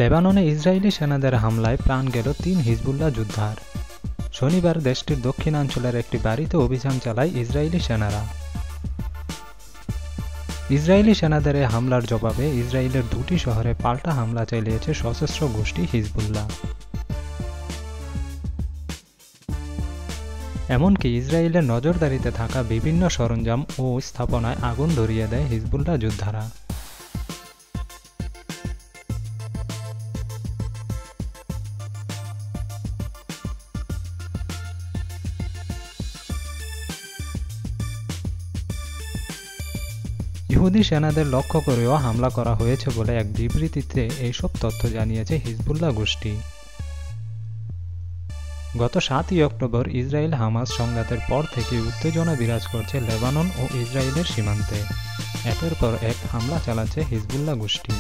লেবাননে ইসরায়েলি সেনাদের হামলায় প্রাণ গেল ৩ হিজবুল্লাহ যোদ্ধার। শনিবার দেশটির দক্ষিণাঞ্চলের একটি বাড়িতে অভিযান চালায় ইসরায়েলি সেনারা। ইসরায়েলি সেনাদের এই হামলার জবাবে ইসরায়েলের ২টি শহরে পাল্টা হামলা চালিয়েছে সশস্ত্র গোষ্ঠী হিজবুল্লাহ। এমনকি ইসরায়েলের নজরদারিতে থাকা বিভিন্ন সরঞ্জাম ও স্থাপনায় আগুন ধরিয়ে দেয় হিজবুল্লাহ যোদ্ধারা। ইহুদি সেনাদের লক্ষ্য করেও হামলা করা হয়েছে বলে এক বিবৃতিতে এইসব তথ্য জানিয়েছে হিজবুল্লাহ গোষ্ঠী। গত ৭ই অক্টোবর ইসরায়েল হামাস সংঘাতের পর থেকে উত্তেজনা বিরাজ করছে লেবানন ও ইসরায়েলের সীমান্তে। একের পর এক হামলা চালাচ্ছে হিজবুল্লাহ গোষ্ঠী।